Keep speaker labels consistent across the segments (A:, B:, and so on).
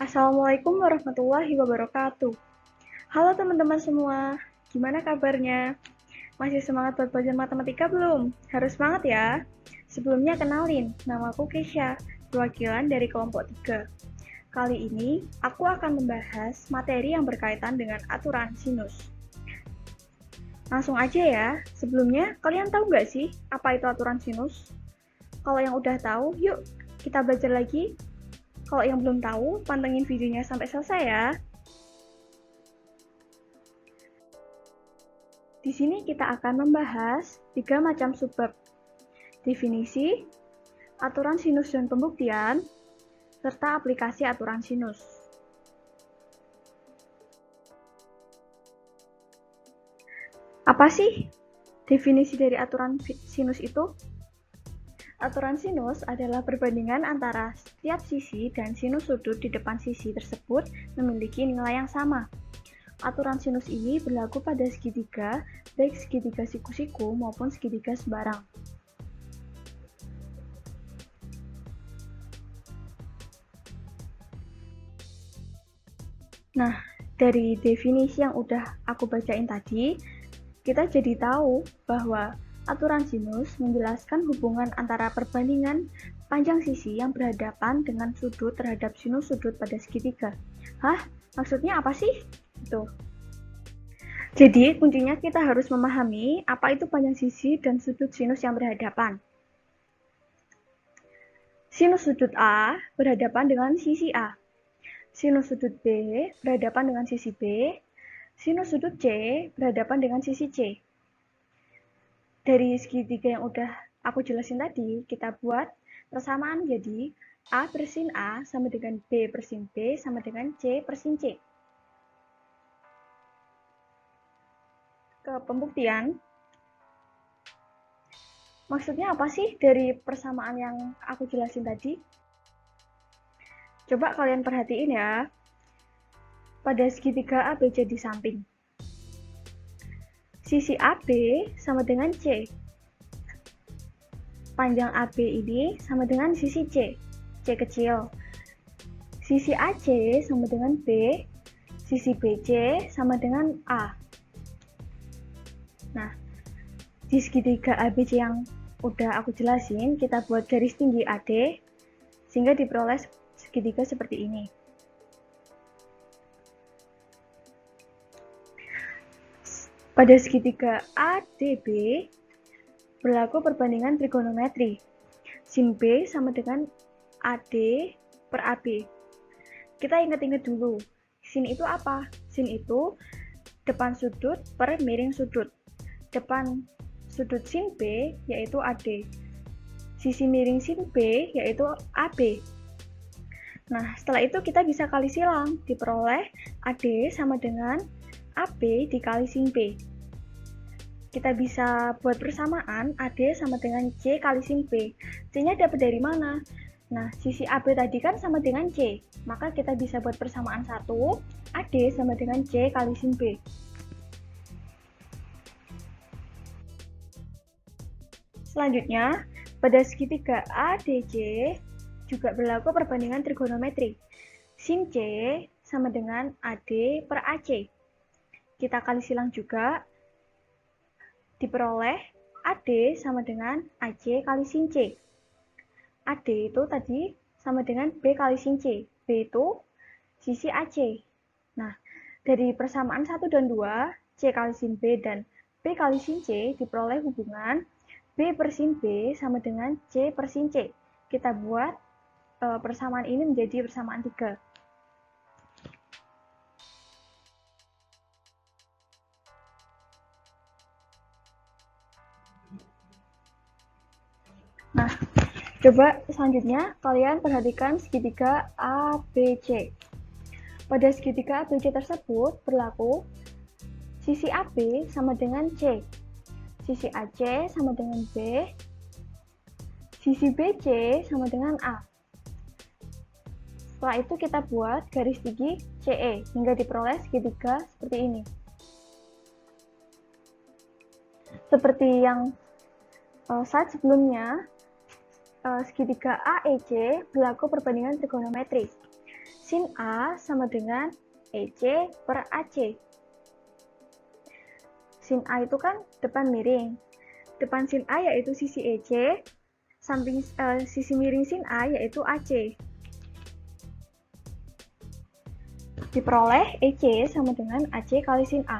A: Assalamualaikum warahmatullahi wabarakatuh. Halo teman-teman semua, gimana kabarnya? Masih semangat buat belajar matematika belum? Harus semangat ya. Sebelumnya kenalin, namaku Kesha, perwakilan dari kelompok 3. Kali ini, aku akan membahas materi yang berkaitan dengan aturan sinus. Langsung aja ya, sebelumnya kalian tahu nggak sih apa itu aturan sinus? Kalau yang udah tahu, yuk kita belajar lagi. Kalau yang belum tahu, pantengin videonya sampai selesai ya. Di sini kita akan membahas 3 macam subbab: definisi, aturan sinus dan pembuktian, serta aplikasi aturan sinus. Apa sih definisi dari aturan sinus itu? Aturan sinus adalah perbandingan antara setiap sisi dan sinus sudut di depan sisi tersebut memiliki nilai yang sama. Aturan sinus ini berlaku pada segitiga, baik segitiga siku-siku maupun segitiga sembarang. Nah, dari definisi yang udah aku bacain tadi, kita jadi tahu bahwa aturan sinus menjelaskan hubungan antara perbandingan panjang sisi yang berhadapan dengan sudut terhadap sinus sudut pada segitiga. Hah? Maksudnya apa sih? Itu. Jadi, kuncinya kita harus memahami apa itu panjang sisi dan sudut sinus yang berhadapan. Sinus sudut A berhadapan dengan sisi A. Sinus sudut B berhadapan dengan sisi B. Sinus sudut C berhadapan dengan sisi C. Dari segitiga yang udah aku jelasin tadi, kita buat persamaan jadi A per sin A sama dengan B per sin B sama dengan C per sin C. Ke pembuktian, maksudnya apa sih dari persamaan yang aku jelasin tadi? Coba kalian perhatiin ya, pada segitiga ABC di samping. Sisi AB sama dengan C. Panjang AB ini sama dengan sisi C, C kecil. Sisi AC sama dengan B, sisi BC sama dengan A. Nah, di segitiga ABC yang udah aku jelasin, kita buat garis tinggi AD, sehingga diperoleh segitiga seperti ini. Pada segitiga ADB, berlaku perbandingan trigonometri. Sin B sama dengan AD per AB. Kita ingat-ingat dulu, sin itu apa? Sin itu depan sudut per miring sudut. Depan sudut sin B yaitu AD. Sisi miring sin B yaitu AB. Nah, setelah itu kita bisa kali silang, diperoleh AD sama dengan AB dikali sin B. Kita bisa buat persamaan AD sama dengan C kali sin B. C-nya dapat dari mana? Nah, sisi AB tadi kan sama dengan C. Maka kita bisa buat persamaan 1, AD sama dengan C kali sin B. Selanjutnya, pada segitiga ADC juga berlaku perbandingan trigonometri. Sin C sama dengan AD per AC. Kita kali silang juga, diperoleh AD sama dengan AC kali sin C. AD itu tadi sama dengan B kali sin C. B itu sisi AC. Nah, dari persamaan 1 dan 2, C kali sin B dan B kali sin C diperoleh hubungan B per sin B sama dengan C per sin C. Kita buat persamaan ini menjadi persamaan 3. Nah, coba selanjutnya kalian perhatikan segitiga ABC. Pada segitiga ABC tersebut berlaku sisi AB sama dengan C, sisi AC sama dengan B, sisi BC sama dengan A. Setelah itu kita buat garis tinggi CE hingga diperoleh segitiga seperti ini. Seperti yang slide sebelumnya, segitiga AEC berlaku perbandingan trigonometri. sin A sama dengan EC per AC. Sin A itu kan depan miring. Depan sin A yaitu sisi EC, samping sisi miring sin A yaitu AC. Diperoleh EC sama dengan AC kali sin A.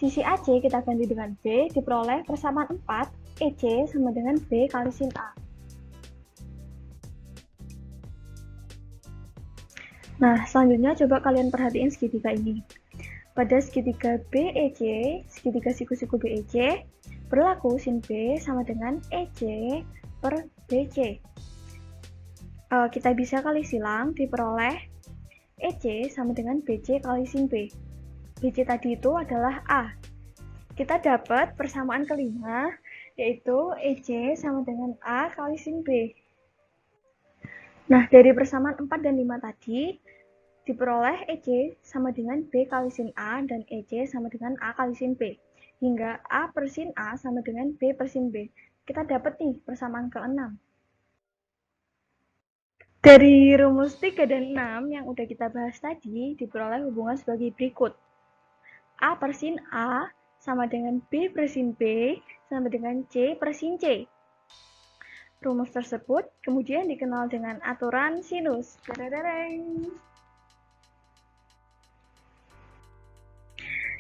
A: Sisi AC kita ganti dengan B, diperoleh persamaan 4, EC sama dengan B kali sin A. Nah, selanjutnya coba kalian perhatiin segitiga ini. Pada segitiga BEC, segitiga siku-siku BEC, berlaku sin B sama dengan EC per BC. Kita bisa kali silang, diperoleh EC sama dengan BC kali sin B. BC tadi itu adalah A. Kita dapat persamaan kelima, yaitu EC sama dengan A kali sin B. Nah, dari persamaan 4 dan 5 tadi, diperoleh EC sama dengan B kali sin A dan EC sama dengan A kali sin B. Hingga A per sin A sama dengan B per sin B. Kita dapat nih persamaan ke-6. Dari rumus 3 dan 6 yang udah kita bahas tadi, diperoleh hubungan sebagai berikut. A per sin A sama dengan B per sin B sama dengan C per sin C. Rumus tersebut kemudian dikenal dengan aturan sinus.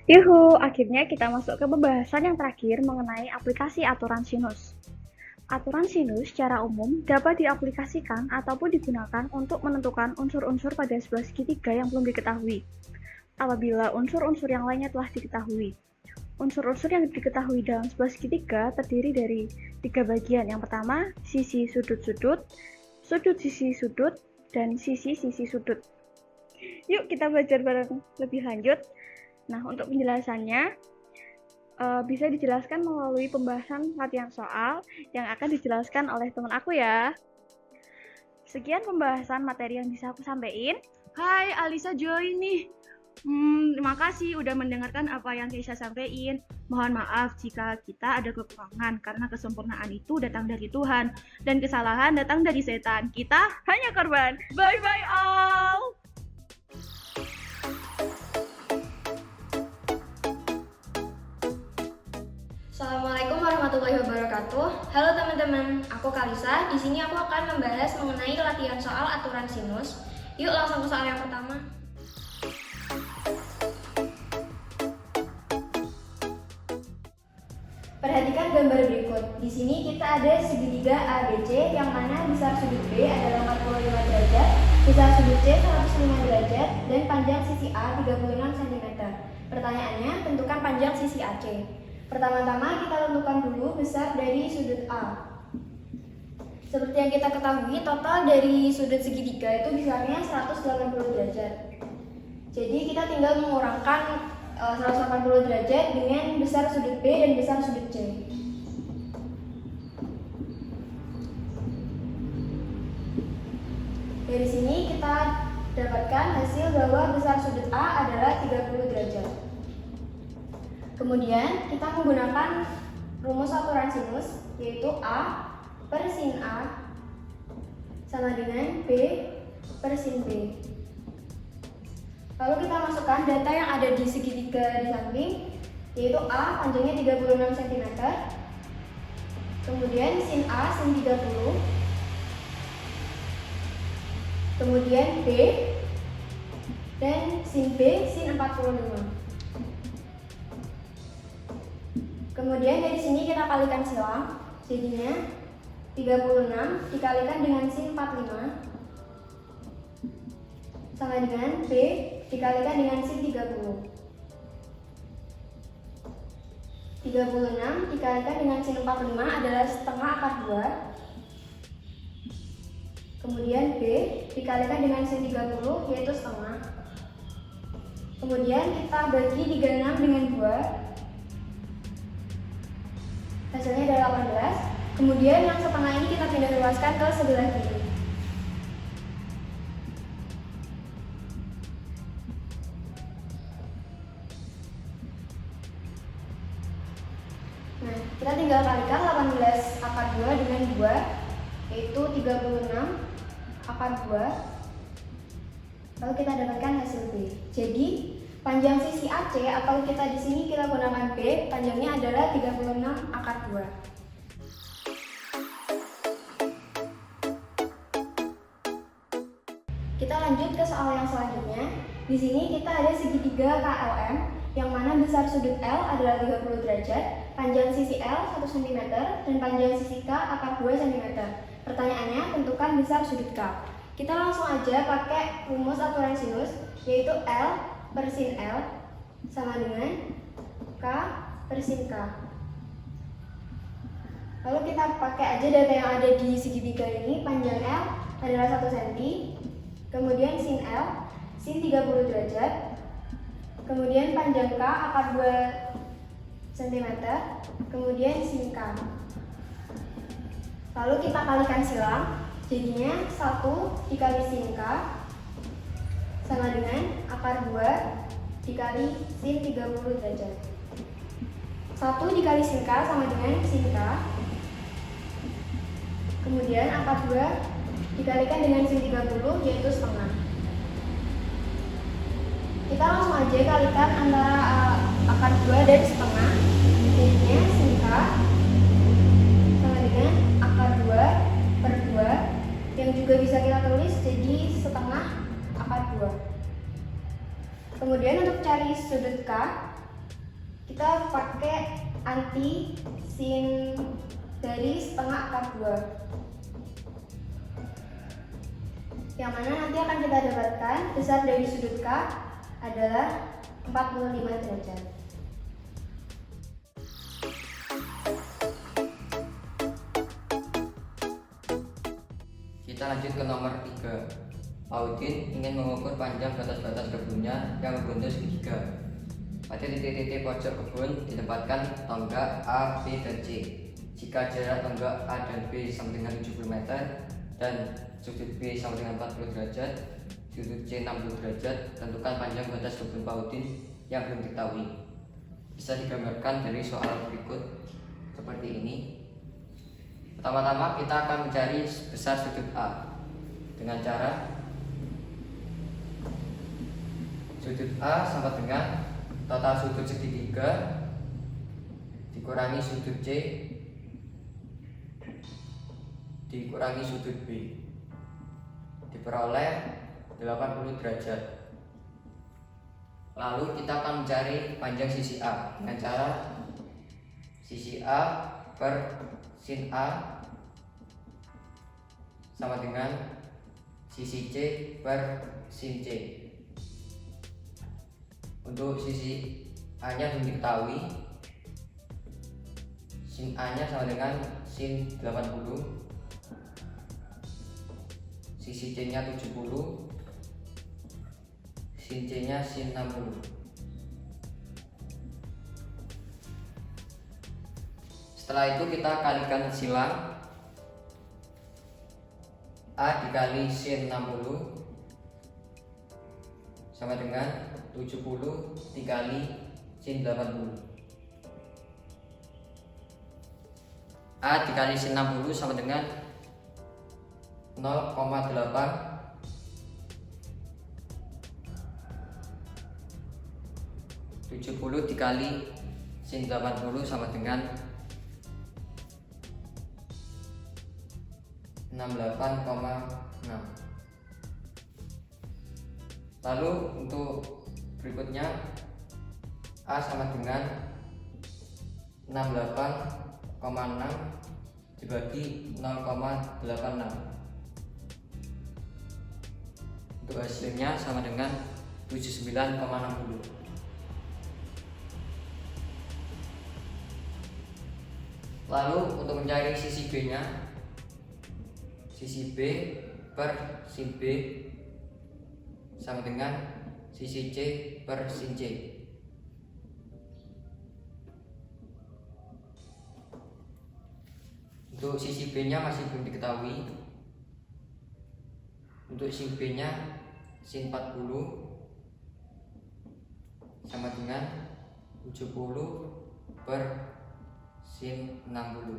A: Yuhu, akhirnya kita masuk ke pembahasan yang terakhir mengenai aplikasi aturan sinus. Aturan sinus secara umum dapat diaplikasikan ataupun digunakan untuk menentukan unsur-unsur pada sebuah segitiga yang belum diketahui. Apabila unsur-unsur yang lainnya telah diketahui. Unsur-unsur yang diketahui dalam sebuah segitiga terdiri dari 3 bagian. Yang pertama, sisi sudut-sudut, sudut sisi sudut, dan sisi-sisi sudut. Yuk kita belajar bareng lebih lanjut. Nah, untuk penjelasannya bisa dijelaskan melalui pembahasan latihan soal yang akan dijelaskan oleh teman aku ya. Sekian pembahasan materi yang bisa aku sampaikan.
B: Hai, Alisa join nih. Terima kasih udah mendengarkan apa yang Keisha sampaikan. Mohon maaf jika kita ada kekurangan karena kesempurnaan itu datang dari Tuhan dan kesalahan datang dari setan. Kita hanya korban. Bye bye all.
C: Assalamualaikum warahmatullahi wabarakatuh. Halo teman-teman, aku Kalisa. Di sini aku akan membahas mengenai latihan soal aturan sinus. Yuk langsung ke soal yang pertama. Perhatikan gambar berikut. Di sini kita ada segitiga ABC yang mana besar sudut B adalah 45 derajat, besar sudut C 105 derajat, dan panjang sisi A 36 cm. Pertanyaannya, tentukan panjang sisi AC. Pertama-tama kita tentukan dulu besar dari sudut A. Seperti yang kita ketahui, total dari sudut segitiga itu besarnya 180 derajat. Jadi kita tinggal mengurangkan 180 derajat dengan besar sudut B dan besar sudut C. Dari sini kita dapatkan hasil bahwa besar sudut A adalah 30 derajat. Kemudian kita menggunakan rumus aturan sinus, yaitu A per sin A sama dengan B per sin B. Lalu kita masukkan data yang ada di segitiga di samping, yaitu A panjangnya 36 cm, kemudian sin A sin 30, kemudian B, dan sin B sin 45. Kemudian dari sini kita kalikan silang, jadinya 36 dikalikan dengan sin 45 sama dengan B dikalikan dengan sin 30. 36 dikalikan dengan sin 45 adalah setengah akar 2. Kemudian B dikalikan dengan sin 30 yaitu setengah. Kemudian kita bagi 36 dengan 2. Hasilnya adalah 18. Kemudian yang setengah ini kita pindah luaskan ke sebelah kiri. Nah, kita tinggal kalikan 18 akar 2 dengan 2, yaitu 36 akar 2 Lalu kita dapatkan hasil B. Jadi panjang sisi AC atau kita di sini kita gunakan B, panjangnya adalah 36 akar 2. Kita lanjut ke soal yang selanjutnya. Di sini kita ada segitiga KLM yang mana besar sudut L adalah 30 derajat, panjang sisi L 1 cm, dan panjang sisi K akar 2 cm. Pertanyaannya, tentukan besar sudut K. Kita langsung aja pakai rumus aturan sinus, yaitu L per sin L sama dengan K per sin K. Lalu kita pakai aja data yang ada di segitiga ini. Panjang L adalah 1 cm, kemudian sin L sin 30 derajat, kemudian panjang K akar 2 cm, kemudian sin K. Lalu kita kalikan silang, jadinya 1 dikali sin K sama dengan akar 2 dikali sin 30 derajat. 1 dikali sin K sama dengan sin K, kemudian akar 2 dikalikan dengan sin 30 yaitu setengah. Kita langsung aja kalikan antara akar 2 dan setengah, jadinya sin K sama dengan akar 2 per 2, yang juga bisa kita tulis jadi setengah akar 2. Kemudian untuk cari sudut K, kita pakai anti sin dari setengah akar 2, yang mana nanti akan kita dapatkan besar dari sudut K adalah 45 derajat.
D: Kita lanjut ke nomor 3. Audin ingin mengukur panjang batas-batas kebunnya yang membentuk segitiga. Pada titik-titik pojok kebun ditempatkan tonggak A, B, dan C. Jika jarak tonggak A dan B sama dengan 70 meter dan sudut B sama dengan 40 derajat, sudut C 60 derajat, tentukan panjang batas kebun Paudin yang belum diketahui. Bisa digambarkan dari soal berikut seperti ini. Pertama-tama kita akan mencari besar sudut A dengan cara sudut A sama dengan total sudut segitiga dikurangi sudut C dikurangi sudut B, diperoleh 80 derajat. Lalu kita akan mencari panjang sisi A dengan cara sisi A per sin A sama dengan sisi C per sin C. Untuk sisi A nya belum diketahui, sin A nya sama dengan sin 80, sisi C nya 70, sin C nya sin 60. Setelah itu kita kalikan silang, A dikali sin 60 sama dengan 70 dikali sin 80. A dikali sin 60 sama dengan 0,8 70 dikali sin 80 sama dengan 68,6. Lalu untuk berikutnya A sama dengan 68,6 dibagi 0,86. Untuk hasilnya sama dengan 79,60. Lalu untuk mencari sisi B nya, sisi B per sin B sama dengan sisi C per sin C. Untuk sisi B nya masih belum diketahui. Untuk sin B nya sin 40 sama dengan 70 per sin 60.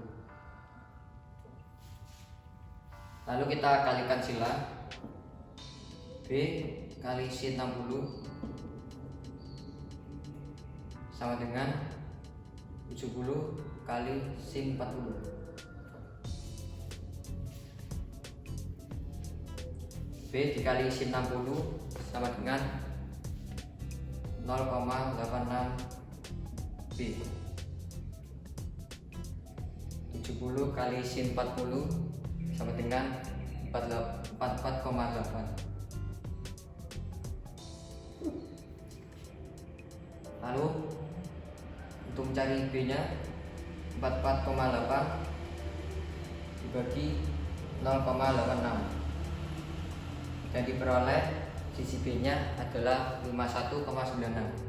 D: Lalu kita kalikan silang, B kali sin 60 sama dengan 70 kali sin 40. B dikali sin 60 sama dengan 0,86 B. 70 kali sin 40 sama dengan 44,8. Lalu untuk mencari B nya 44,8 dibagi 0,86 dan diperoleh sisi B nya adalah 51,96.